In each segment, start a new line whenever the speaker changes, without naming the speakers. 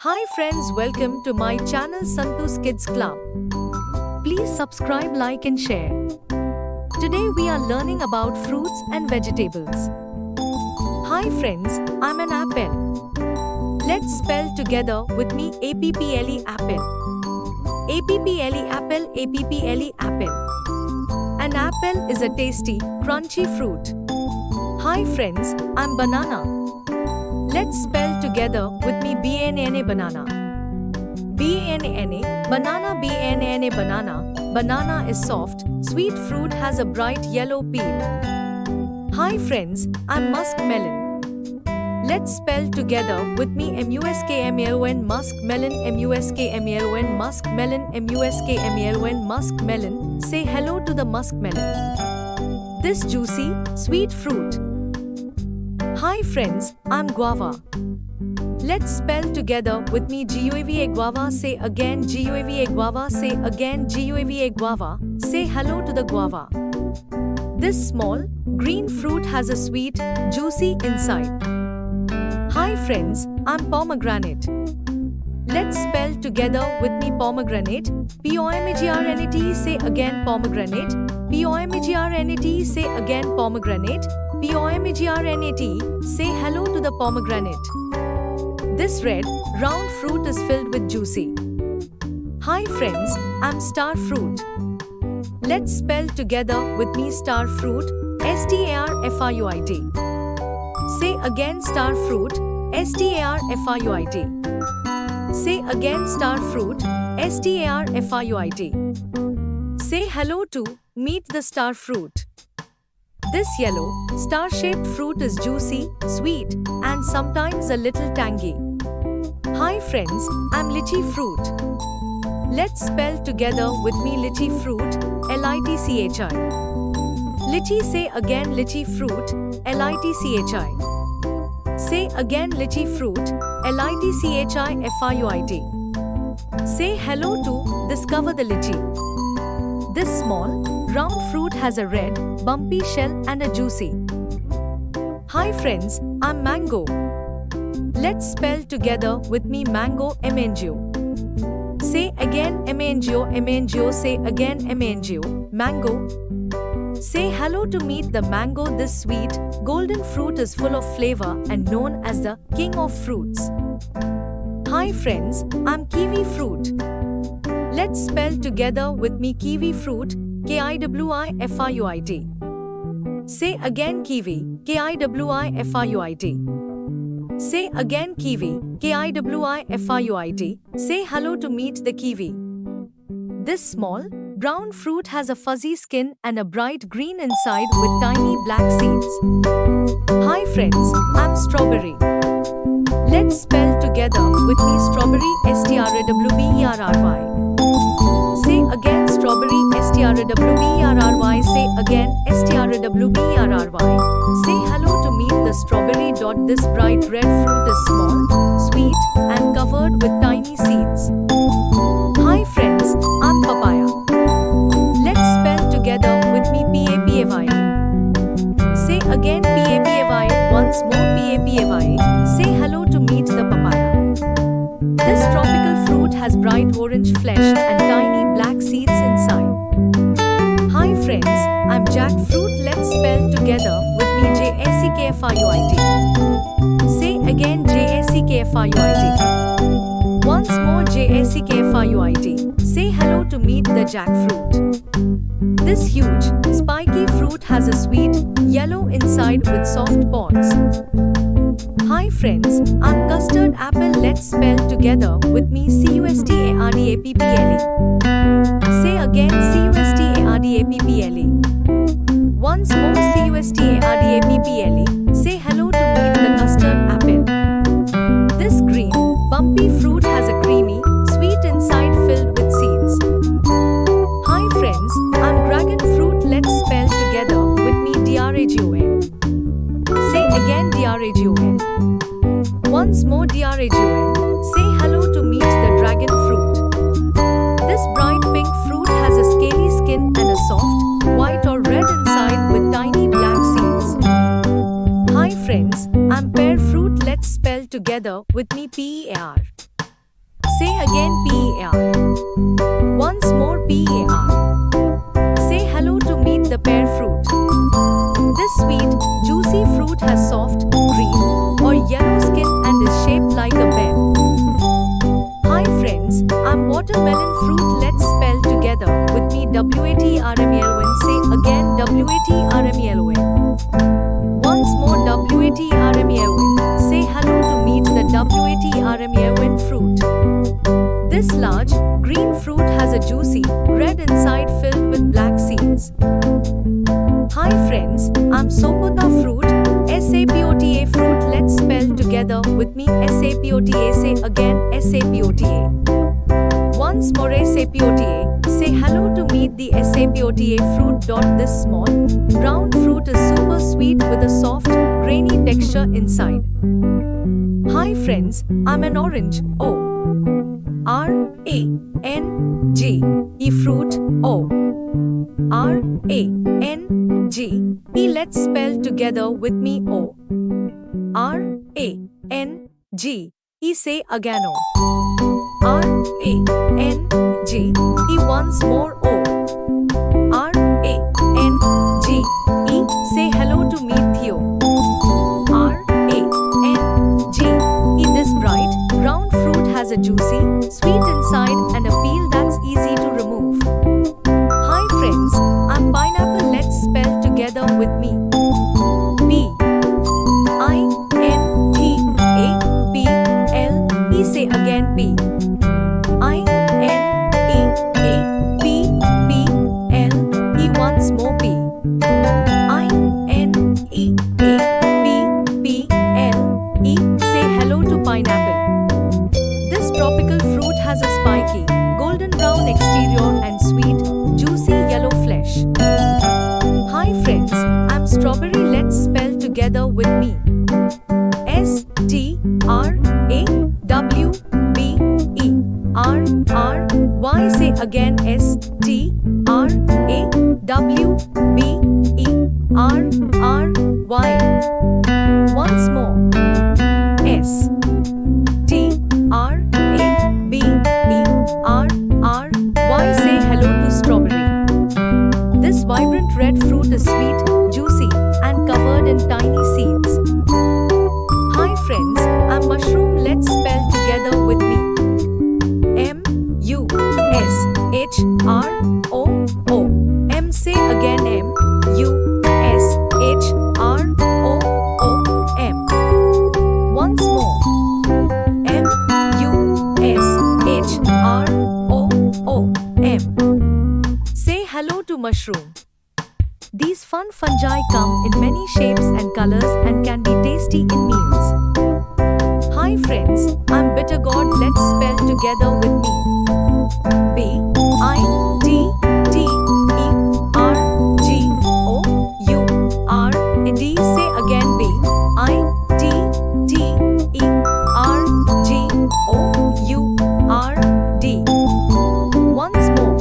Hi friends, welcome to my channel Santu's Kids Club. Please subscribe, like and share. Today we are learning about fruits and vegetables. Hi friends, I'm an apple. Let's spell together with me apple apple. Apple apple, apple apple. An apple is a tasty, crunchy fruit. Hi friends, I'm banana. Let's spell together with me banana banana. Banana, banana, banana, banana. Banana is soft, sweet fruit has a bright yellow peel. Hi friends, I'm muskmelon. Let's spell together with me muskmelon muskmelon muskmelon muskmelon muskmelon muskmelon. Say hello to the muskmelon. This juicy, sweet fruit. Hi friends, I'm guava. Let's spell together with me guava guava. Say again guava guava. Say again guava guava. Say hello to the guava. This small, green fruit has a sweet, juicy inside. Hi friends, I'm pomegranate. Let's spell together with me pomegranate. Pomegranate. Say again pomegranate. Pomegranate. Say again pomegranate. Pomegranate. Say hello to the pomegranate. This red, round fruit is filled with juicy. Hi friends, I'm star fruit. Let's spell together with me star fruit. Starfruit. Say again star fruit. Starfruit. Say again star fruit. Starfruit. Say hello to, meet the star fruit. This yellow, star-shaped fruit is juicy, sweet, and sometimes a little tangy. Hi friends, I'm lychee fruit. Let's spell together with me lychee fruit. Litchi. Lychee, say again lychee fruit. Litchi. Say again lychee fruit. Litchi. Say hello to, discover the lychee. This small, round fruit has a red, bumpy shell and a juicy. Hi friends, I'm mango. Let's spell together with me mango mango. Say again mango mango. Say again mango mango. Say hello to meet the mango. This sweet, golden fruit is full of flavor and known as the king of fruits. Hi friends, I'm kiwi fruit. Let's spell together with me kiwi fruit. Kiwifruit. Say again kiwi. Kiwifruit. Say again kiwi. Kiwifruit. Say hello to meet the kiwi. This small, brown fruit has a fuzzy skin and a bright green inside with tiny black seeds. Hi friends, I'm strawberry. Let's spell together with me strawberry. Strawberry. Say again strawberry. Strawberry. Say again strawberry. Say hello to meet the strawberry. This bright red fruit is small, sweet, and covered with tiny seeds. Hi friends, I'm papaya. Let's spell together with me papaya. Say again papaya. Once more papaya. Say hello to meet the papaya. This tropical fruit has bright orange flesh and tiny black seeds inside. Hi friends, I'm jackfruit. Let's spell together with me jackfruit. Say again jackfruit. Once more jackfruit. Say hello to meet the jackfruit. This huge, spiky fruit has a sweet, yellow inside with soft pods. Hi friends, I'm custard apple. Let's spell together with me custard apple. Say again custard apple. Once more custard apple. Say hello to meet the custard apple. This green, bumpy fruit has a creamy, sweet inside filled with seeds. Hi friends, I'm dragon fruit. Let's spell together with me dragon. Say again dragon. Once more dragon. Say hello to meet the dragon fruit. This bright pink fruit has a scaly skin and a soft, white or red inside with tiny black seeds. Hi friends, I'm pear fruit. Let's spell together with me pear. Say again PER. Once more PER. Say hello to meet the pear fruit. This sweet, juicy fruit has soft, green, or yellow skin and is shaped like a pear. Hi friends, I'm watermelon fruit. Let's spell together with me WATERMELON. Say again WATERMELON. Once more WATERMELON. Say hello to meet the WATERMELON fruit. This large, green fruit has a juicy, red inside filled with black seeds. Hi friends, I'm Sopota fruit, SAPOTA fruit. Let's spell together with me SAPOTA. Say again SAPOTA. Once more SAPOTA. Say hello to meet the SAPOTA fruit. This small, round fruit is super sweet with a soft, grainy texture inside. Hi friends, I'm an orange, O-R-A-N-G-E fruit, O-R-A-N-G-E. Let's spell together with me O-R-A-N-G-E. Say again O-R-A-N-G-E. Once more O-R-A-N-G-E. Say hello to meet Theo. R-A-N-G-E. This bright, round fruit has a juicy, sweet inside and a peel that's easy to remove. Hi friends, I'm pineapple. Let's spell together with me. P-I-N-E-A-P-L-E. Say again P-I-N-E-A-P-P-L-E. Once more P-I-N-E-A-P-P-L-E. Say hello to pineapple. This tropical fruit has a spiky, golden brown exterior and sweet, juicy yellow flesh. Hi friends, I'm strawberry. Let's spell together with me. S-T-R-A-W-B-E-R-R-Y. Say again S-T-R-A-W-B-E-R-R-Y. Once more S-T-R-A-B-E-R-R-Y. Say hello to strawberry. This vibrant red fruit is sweet, juicy, and covered in tiny seeds. Hi friends, I'm mushroom. Let's spell together with me. M-U-S-H-R-O-O-M. Say again M-U-S-H-R-O-O-M. Once more M-U-S-H-R-O-O-M. Say hello to mushroom. These fun fungi come in many shapes and colors and can be tasty in meals. Hi friends, I'm bitter gourd. Let's spell together with me. B-I-T-T-E-R-G-O-U-R-D. Say again B-I-T-T-E-R-G-O-U-R-D. Once more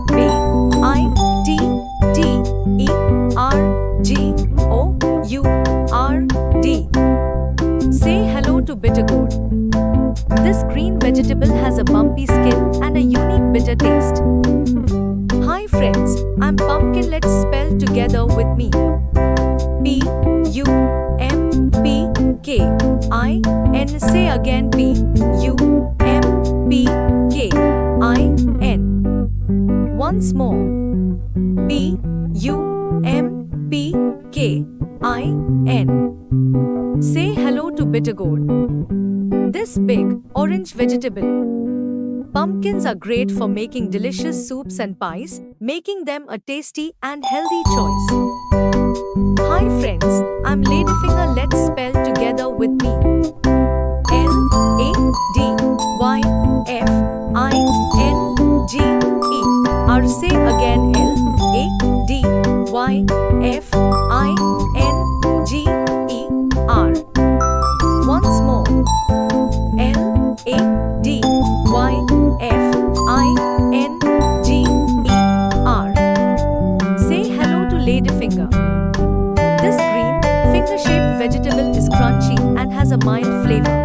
B-I-T-T-E-R-G-O-U-R-D. Say hello to bitter gourd. This green vegetable has a bumpy skin and a unique bitter taste. Hi friends, I'm pumpkin. Let's spell together with me. P-U-M-P-K-I-N. Say again P-U-M-P-K-I-N. Once more P-U-M-P-K-I-N. Say hello to bitter gourd. This big, orange vegetable. Pumpkins are great for making delicious soups and pies, making them a tasty and healthy choice. Hi friends, I'm ladyfinger. Let's spell together with me. L-A-D-Y-F-I-N-G-E. Or say again L-A-D-Y-F-I-N-G-E-R. Once more L-A-D-Y-F-I-N-G-E-R. Say hello to ladyfinger. This green, finger-shaped vegetable is crunchy and has a mild flavor.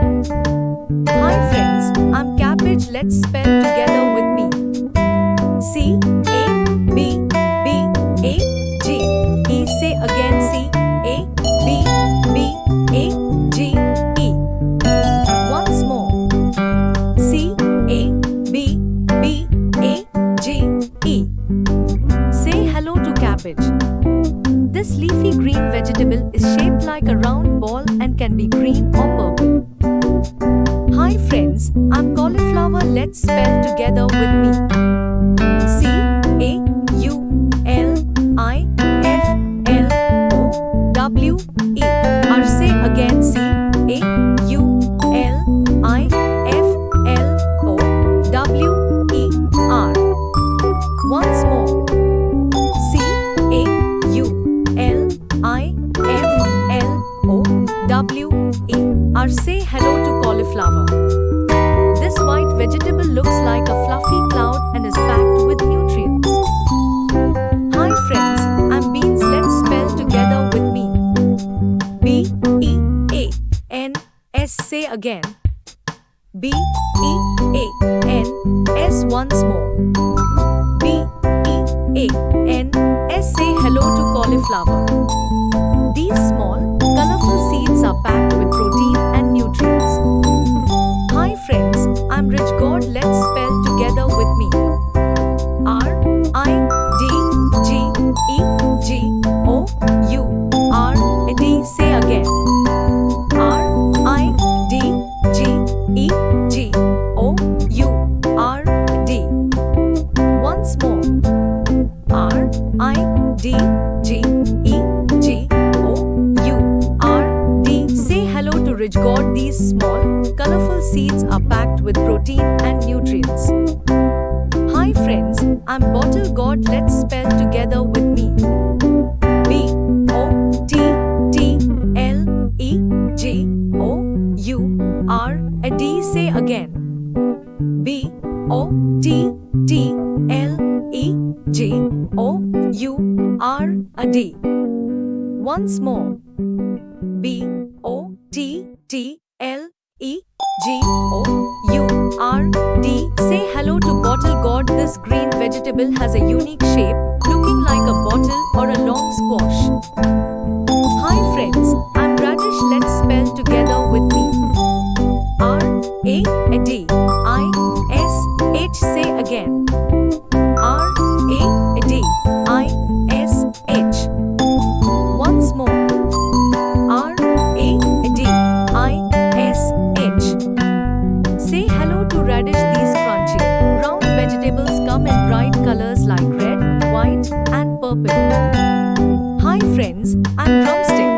Hi friends, I'm cabbage. Let's spell together with me. C A B B A G E. Say again. C A B B A G E. Once more. C A B B A G E. Say hello to cabbage. This leafy green vegetable is shaped like a round ball and can be green or purple. Hi friends, I'm cauliflower. Let's spell together with me. C A U L I F L O W E R. Say again. C A U L I F L O W E R. Once more. C A U L I F L O W E R. Say hello to cauliflower. This white vegetable looks like a fluffy cloud and is packed with nutrients. Hi friends, I'm beans. Let's spell together with me. B E A N S. Say again. B E A N S. Once more. B E A N S. Say hello to cauliflower. These small, colorful seeds are packed with protein and nutrients. Hi friends, I'm Rich God. Let's spell together with me. R I D G E G O U R D. Say again. R I D G E G O U R D. Once more. R I D G E G O U R D. Say hello to Rich God. These small, colorful seeds are packed with protein and nutrients. Hi friends, I'm Bottle God. Let's spell together with me. B O T T L E G O U R D. Say again. B O T T L E G O U R D. Once more. B O T T L E G O U R D. Say hello to Bottle God. This green vegetable has a unique shape, looking like a bottle or a long squash. Hi friends, I'm Radish. Let's spell together with me. R A D I S H. Say again. R A D I S H. Once more. R A D I S H. Say hello to radish. These crunchy, round vegetables come in bright colors like red, white, and purple. Hi friends, I'm Drumstick.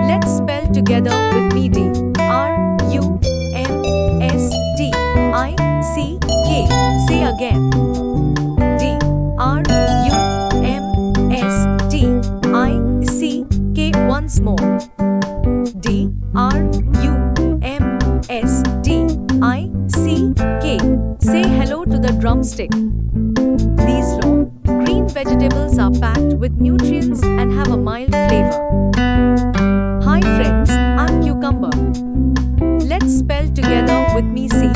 Let's spell together with me. D R U M S T I C K. Say again. D R U M S T I C K. Once more. D R U M S T I C K. Say hello to the drumstick. These long, green vegetables are packed with nutrients and have a mild flavor. Hi friends, I'm Cucumber. Let's spell together with me. C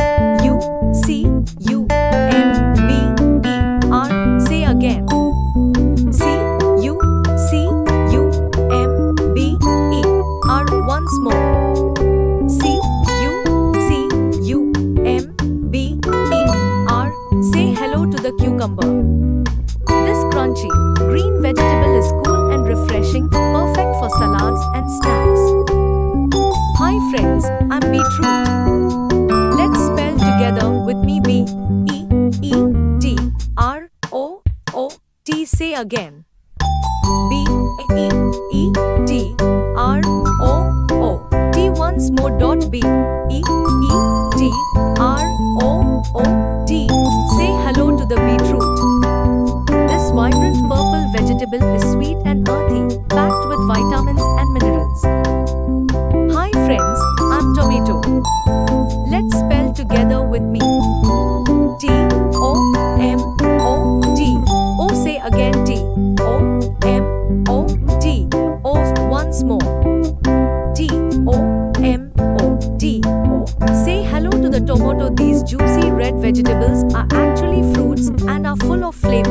U C U M B E R. Say again. C U C U M B E R. Once more. C U C U M B E R. Say hello to the cucumber. This crunchy, green vegetable is cool and refreshing, perfect for salads and snacks. Hi friends, I'm Beetroot. Let's spell together with me. B E E T R O O T. Say again. B E E T R O O T. Once more. B E E T R O O T. Say hello to the beetroot. This vibrant purple vegetable is sweet and earthy, packed with vitamins and minerals. Hi friends, I'm Tomato. Let's spell together with me. T O M O T. O. Say again. T O M O T. O. motto, these juicy red vegetables are actually fruits and are full of flavor.